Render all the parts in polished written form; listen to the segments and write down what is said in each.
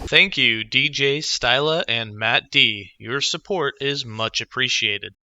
Thank you, DJ Styla and Matt D. Your support is much appreciated.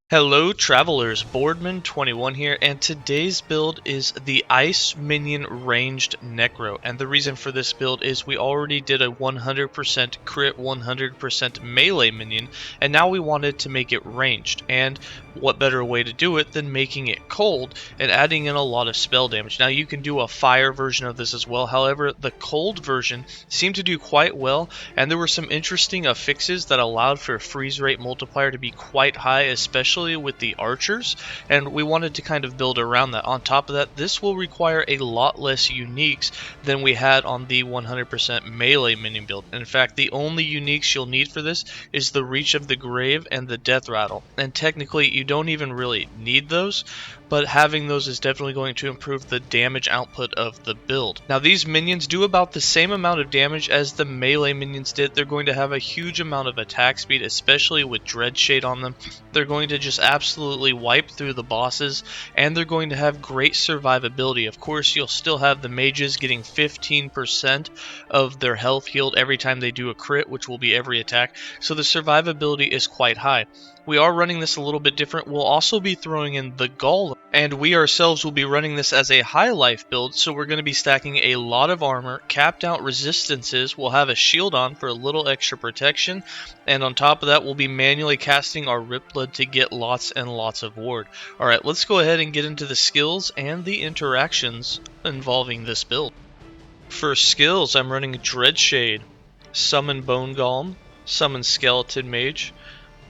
Hello travelers, Boardman21 here, and today's build is the Ice Minion Ranged Necro, and the reason for this build is we already did a 100% crit, 100% melee minion, and now we wanted to make it ranged, and what better way to do it than making it cold and adding in a lot of spell damage. Now you can do a fire version of this as well, however the cold version seemed to do quite well, and there were some interesting affixes that allowed for a freeze rate multiplier to be quite high, especially with the archers, and we wanted to kind of build around that. On top of that, this will require a lot less uniques than we had on the 100% melee minion build. And in fact, the only uniques you'll need for this is the Reach of the Grave and the Death Rattle, and technically you don't even really need those, but having those is definitely going to improve the damage output of the build. Now these minions do about the same amount of damage as the melee minions did. They're going to have a huge amount of attack speed, especially with Dreadshade on them. They're going to just absolutely wipe through the bosses, and they're going to have great survivability. Of course, you'll still have the mages getting 15% of their health healed every time they do a crit, which will be every attack, so the survivability is quite high. We are running this a little bit different. We'll also be throwing in the Golem, and we ourselves will be running this as a high life build, so we're going to be stacking a lot of armor, capped out resistances, we'll have a shield on for a little extra protection, and on top of that we'll be manually casting our Rip Blood to get lots and lots of ward. Alright, let's go ahead and get into the skills and the interactions involving this build. For skills, I'm running Dreadshade, Summon Bone Golem, Summon Skeleton Mage,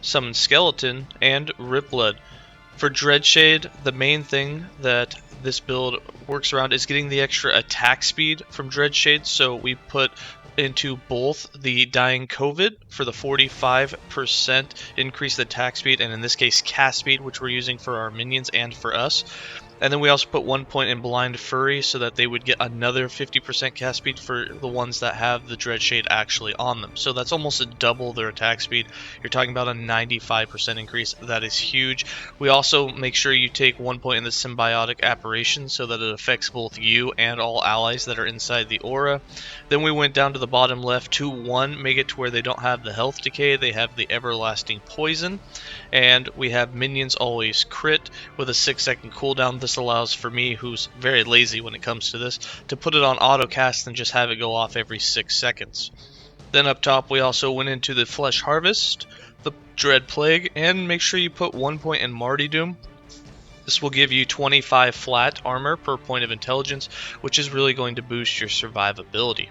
Summon Skeleton, and Rip Blood. For Dreadshade, the main thing that this build works around is getting the extra attack speed from Dreadshade, so we put into both the Dying COVID for the 45% increased attack speed, and in this case cast speed, which we're using for our minions and for us. And then we also put 1 point in Blind Fury so that they would get another 50% cast speed for the ones that have the Dreadshade actually on them. So that's almost a double their attack speed. You're talking about a 95% increase. That is huge. We also make sure you take 1 point in the Symbiotic Apparition so that it affects both you and all allies that are inside the aura. Then we went down to the bottom left to 1, make it to where they don't have the health decay, they have the Everlasting Poison. And we have minions always crit with a 6-second cooldown. This allows for me, who's very lazy when it comes to this, to put it on auto cast and just have it go off every 6 seconds. Then up top we also went into the Flesh Harvest, the Dread Plague, and make sure you put 1 point in Martyrdom. This will give you 25 flat armor per point of intelligence, which is really going to boost your survivability.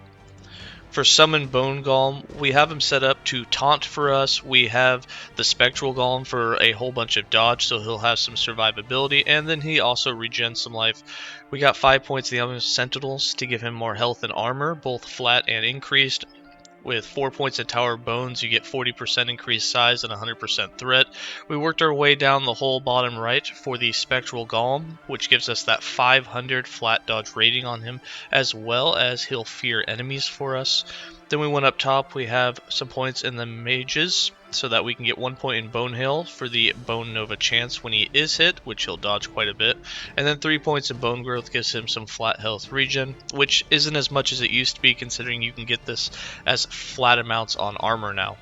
For Summon Bone Golem, we have him set up to taunt for us. We have the Spectral Golem for a whole bunch of dodge, so he'll have some survivability, and then he also regens some life. We got 5 points in the Element Sentinels to give him more health and armor, both flat and increased. With 4 points in Tower Bones, you get 40% increased size and 100% threat. We worked our way down the whole bottom right for the Spectral Golem, which gives us that 500 flat dodge rating on him, as well as he'll fear enemies for us. Then we went up top, we have some points in the Mages, so that we can get 1 point in Bone Hail for the Bone Nova chance when he is hit, which he'll dodge quite a bit. And then 3 points in Bone Growth gives him some flat health regen, which isn't as much as it used to be, considering you can get this as flat amounts on armor now.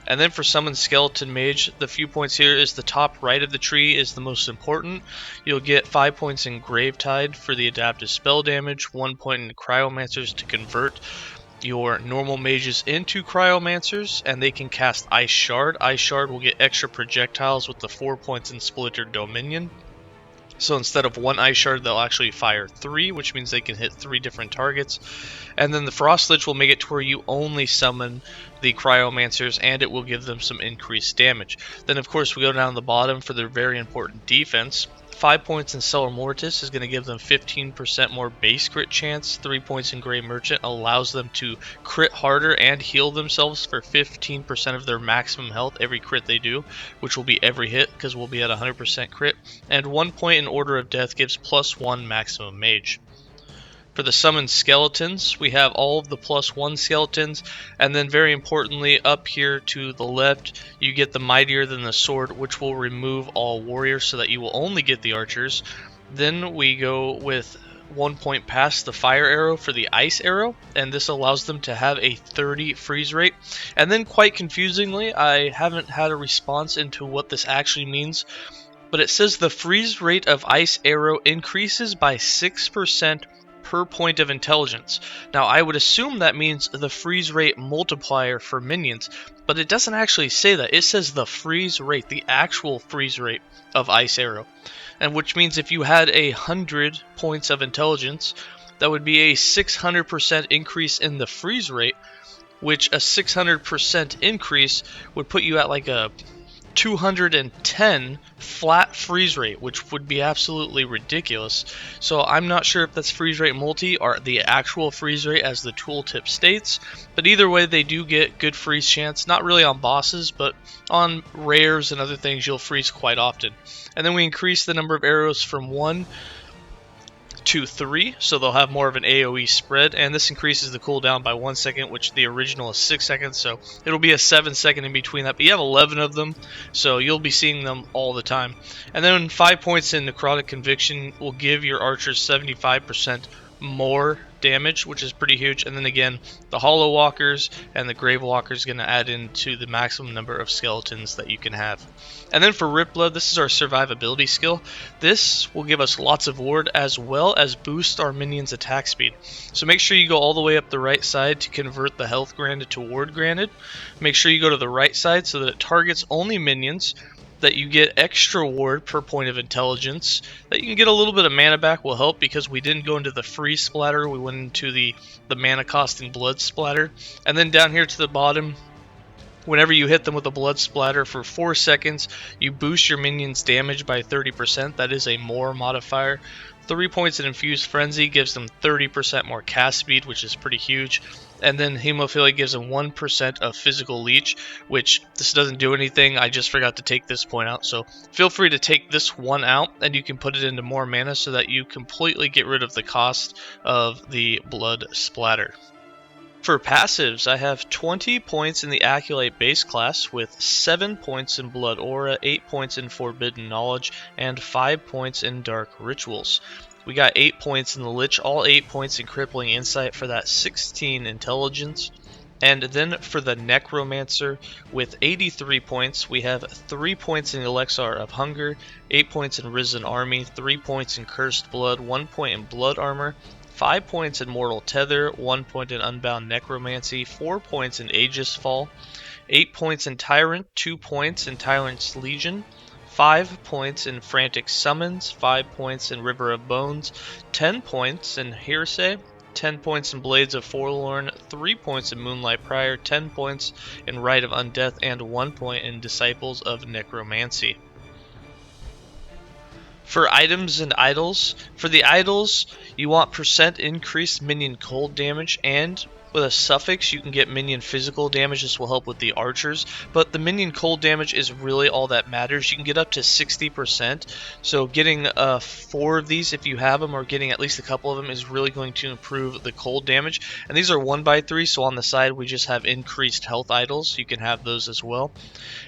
And then for Summon Skeleton Mage, the few points here is the top right of the tree is the most important. You'll get 5 points in Gravetide for the adaptive spell damage, 1 point in Cryomancers to convert your normal mages into Cryomancers, and they can cast Ice Shard. Ice Shard will get extra projectiles with the 4 points in Splintered Dominion. So instead of 1 Ice Shard, they'll actually fire 3, which means they can hit 3 different targets. And then the Frost Lich will make it to where you only summon the Cryomancers, and it will give them some increased damage. Then of course we go down the bottom for their very important defense. 5 points in Stellar Mortis is going to give them 15% more base crit chance. 3 points in Grey Merchant allows them to crit harder and heal themselves for 15% of their maximum health every crit they do, which will be every hit because we'll be at 100% crit. And 1 point in Order of Death gives +1 maximum mage. For the summoned skeletons, we have all of the +1 skeletons, and then very importantly up here to the left you get the Mightier Than the Sword, which will remove all warriors so that you will only get the archers. Then we go with 1 point past the fire arrow for the ice arrow, and this allows them to have a 30 freeze rate. And then, quite confusingly, I haven't had a response into what this actually means, but it says the freeze rate of ice arrow increases by 6% per point of intelligence. Now, I would assume that means the freeze rate multiplier for minions, but it doesn't actually say that. It says the freeze rate, the actual freeze rate of ice arrow, and which means if you had 100 points of intelligence, that would be a 600% increase in the freeze rate, which a 600% increase would put you at like a 210 flat freeze rate, which would be absolutely ridiculous. So I'm not sure if that's freeze rate multi or the actual freeze rate as the tooltip states, but either way they do get good freeze chance, not really on bosses, but on rares and other things you'll freeze quite often. And then we increase the number of arrows from 1 to 3, so they'll have more of an AoE spread, and this increases the cooldown by 1 second, which the original is 6 seconds, so it'll be a 7-second in between that, but you have 11 of them, so you'll be seeing them all the time. And then 5 points in Necrotic Conviction will give your archers 75% more damage, which is pretty huge. And then again, the Hollow Walkers and the Grave Walkers going to add into the maximum number of skeletons that you can have. And then for Rip Blood, this is our survivability skill. This will give us lots of ward as well as boost our minions' attack speed. So make sure you go all the way up the right side to convert the health granted to ward granted. Make sure you go to the right side so that it targets only minions, that you get extra ward per point of intelligence, that you can get a little bit of mana back will help because we didn't go into the free splatter, we went into the mana costing blood splatter. And then down here to the bottom, whenever you hit them with a blood splatter for 4 seconds, you boost your minions damage by 30%, that is a more modifier. 3 points in Infused Frenzy gives them 30% more cast speed, which is pretty huge. And then Hemophilia gives them 1% of Physical Leech, which this doesn't do anything. I just forgot to take this point out. So feel free to take this one out, and you can put it into more mana so that you completely get rid of the cost of the blood splatter. For passives, I have 20 points in the Acolyte base class with 7 points in Blood Aura, 8 points in Forbidden Knowledge, and 5 points in Dark Rituals. We got 8 points in the Lich, all 8 points in Crippling Insight for that 16 Intelligence. And then for the Necromancer, with 83 points, we have 3 points in Elixir of Hunger, 8 points in Risen Army, 3 points in Cursed Blood, 1 point in Blood Armor, 5 points in Mortal Tether, 1 point in Unbound Necromancy, 4 points in Aegis Fall, 8 points in Tyrant, 2 points in Tyrant's Legion, 5 points in Frantic Summons, 5 points in River of Bones, 10 points in Hearsay, 10 points in Blades of Forlorn, 3 points in Moonlight Prior, 10 points in Rite of Undeath, and 1 point in Disciples of Necromancy. For items and idols, for the idols, you want % increased minion cold damage, and with a suffix you can get minion physical damage. This will help with the archers, but the minion cold damage is really all that matters. You can get up to 60%, so getting 4 of these if you have them, or getting at least a couple of them, is really going to improve the cold damage. And these are 1x3, so on the side we just have increased health idols. You can have those as well.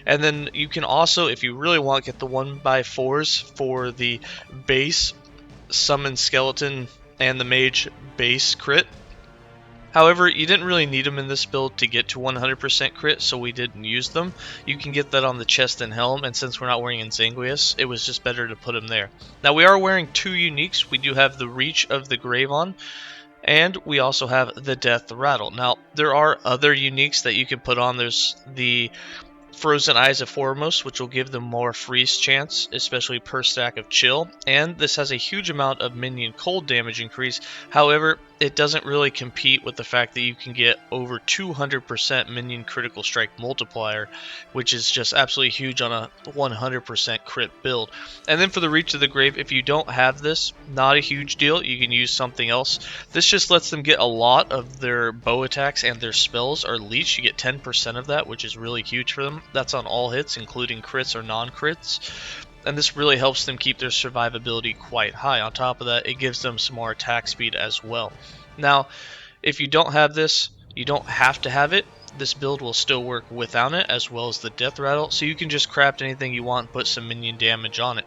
And then you can also, if you really want, get the 1x4s for the base summon skeleton and the mage base crit. However, you didn't really need them in this build to get to 100% crit, so we didn't use them. You can get that on the chest and helm, and since we're not wearing Insanguius, it was just better to put them there. Now, we are wearing 2 uniques. We do have the Reach of the Grave on, and we also have the Death Rattle. Now, there are other uniques that you can put on. There's the Frozen Eyes of Foremost, which will give them more freeze chance, especially per stack of chill, and this has a huge amount of minion cold damage increase. However, it doesn't really compete with the fact that you can get over 200% minion critical strike multiplier, which is just absolutely huge on a 100% crit build. And then for the Reach of the Grave, if you don't have this, not a huge deal, you can use something else. This just lets them get a lot of their bow attacks and their spells or leech. You get 10% of that, which is really huge for them. That's on all hits, including crits or non-crits. And this really helps them keep their survivability quite high. On top of that, it gives them some more attack speed as well. Now, if you don't have this, you don't have to have it. This build will still work without it, as well as the Death Rattle, so you can just craft anything you want and put some minion damage on it.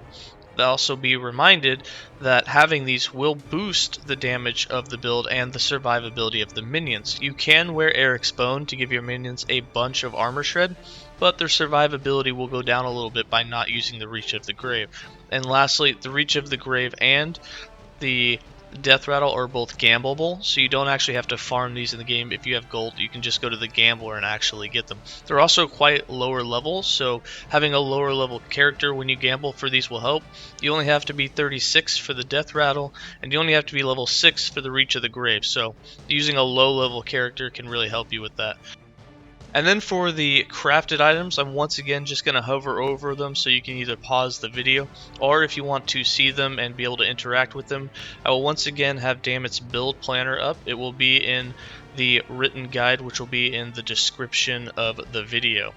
also be reminded that having these will boost the damage of the build and the survivability of the minions. You can wear Eric's Bone to give your minions a bunch of armor shred, but their survivability will go down a little bit by not using the Reach of the Grave. And lastly, the Reach of the Grave and the Death Rattle are both gambleable, so you don't actually have to farm these in the game. If you have gold, you can just go to the gambler and actually get them. They're also quite lower level, so having a lower level character when you gamble for these will help. You only have to be 36 for the Death Rattle, and you only have to be level 6 for the Reach of the Grave, so using a low level character can really help you with that. And then for the crafted items, I'm once again just going to hover over them so you can either pause the video, or if you want to see them and be able to interact with them, I will once again have Damit's build planner up. It will be in the written guide, which will be in the description of the video.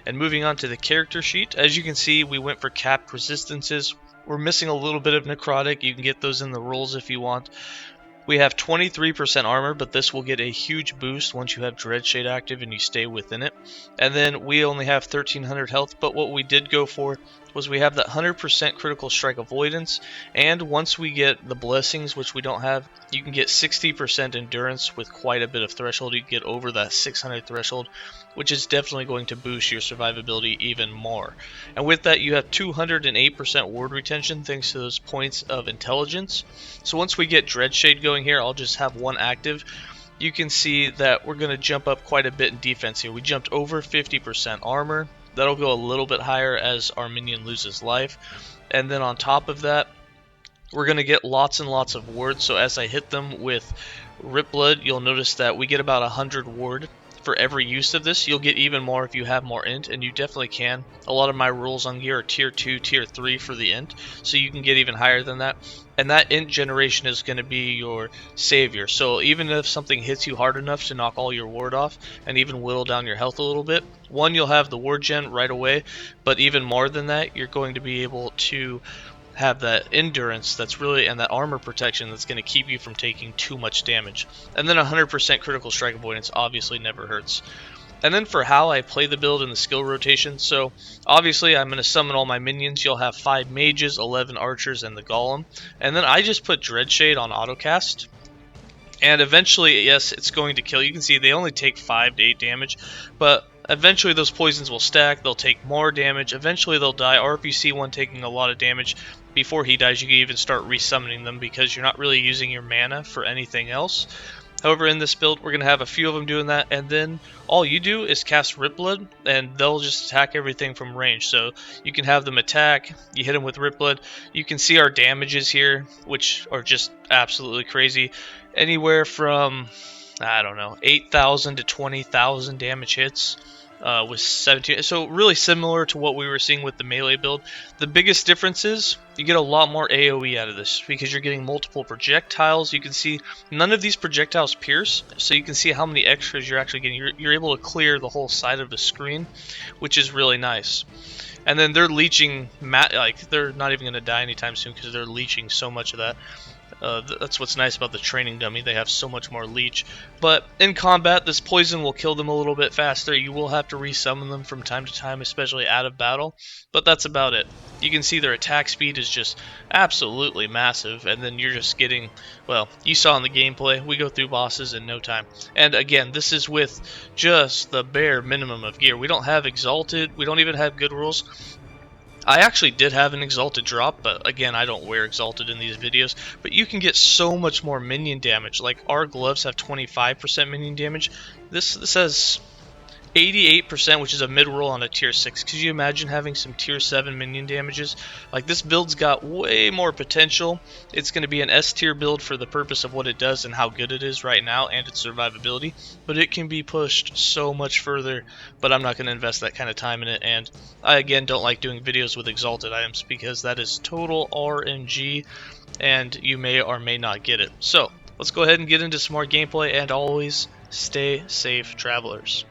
And moving on to the character sheet, as you can see, we went for capped resistances. We're missing a little bit of necrotic. You can get those in the rules if you want. We have 23% armor, but this will get a huge boost once you have Dreadshade active and you stay within it. And then we only have 1300 health, but what we did go for was we have that 100% critical strike avoidance, and once we get the blessings, which we don't have, you can get 60% endurance with quite a bit of threshold. You can get over that 600 threshold, which is definitely going to boost your survivability even more. And with that, you have 208% ward retention thanks to those points of intelligence. So once we get Dreadshade going here, I'll just have one active. You can see that we're going to jump up quite a bit in defense here. We jumped over 50% armor. That'll go a little bit higher as our minion loses life. And then on top of that, we're going to get lots and lots of ward. So as I hit them with Rip Blood, you'll notice that we get about 100 ward for every use of this. You'll get even more if you have more int, and you definitely can. A lot of my rules on gear are tier 2, tier 3 for the int, so you can get even higher than that. And that int generation is going to be your savior. So even if something hits you hard enough to knock all your ward off and even whittle down your health a little bit, one, you'll have the ward gen right away, but even more than that, you're going to be able to have that endurance that's really, and that armor protection that's going to keep you from taking too much damage. And then 100% critical strike avoidance obviously never hurts. And then for how I play the build in the skill rotation, so obviously I'm going to summon all my minions. You'll have 5 mages, 11 archers, and the golem. And then I just put Dreadshade on autocast. And eventually, yes, it's going to kill. You can see they only take 5 to 8 damage, but eventually those poisons will stack, they'll take more damage, eventually they'll die, or if you see one taking a lot of damage before he dies, you can even start resummoning them because you're not really using your mana for anything else. However, in this build, we're going to have a few of them doing that, and then all you do is cast Rip Blood, and they'll just attack everything from range. So you can have them attack, you hit them with Rip Blood. You can see our damages here, which are just absolutely crazy. Anywhere from, I don't know, 8,000 to 20,000 damage hits. With 17, so really similar to what we were seeing with the melee build. The biggest difference is you get a lot more AoE out of this because you're getting multiple projectiles. You can see none of these projectiles pierce, so you can see how many extras you're actually getting. You're able to clear the whole side of the screen, which is really nice. And then they're leeching, like they're not even going to die anytime soon because they're leeching so much of that. That's what's nice about the training dummy. They have so much more leech. But in combat, this poison will kill them a little bit faster. You will have to resummon them from time to time, especially out of battle. But that's about it. You can see their attack speed is just absolutely massive. And then you're just getting, well, you saw in the gameplay, we go through bosses in no time. And again, this is with just the bare minimum of gear. We don't have Exalted. We don't even have good rules. I actually did have an Exalted drop, but again, I don't wear Exalted in these videos. But you can get so much more minion damage. Like, our gloves have 25% minion damage. This has 88%, which is a mid-roll on a tier 6. Could you imagine having some tier 7 minion damages? Like, this build's got way more potential. It's going to be an S tier build for the purpose of what it does and how good it is right now and its survivability. But it can be pushed so much further, but I'm not going to invest that kind of time in it. And I, again, don't like doing videos with exalted items because that is total RNG, and you may or may not get it. So, let's go ahead and get into some more gameplay, and always stay safe, travelers.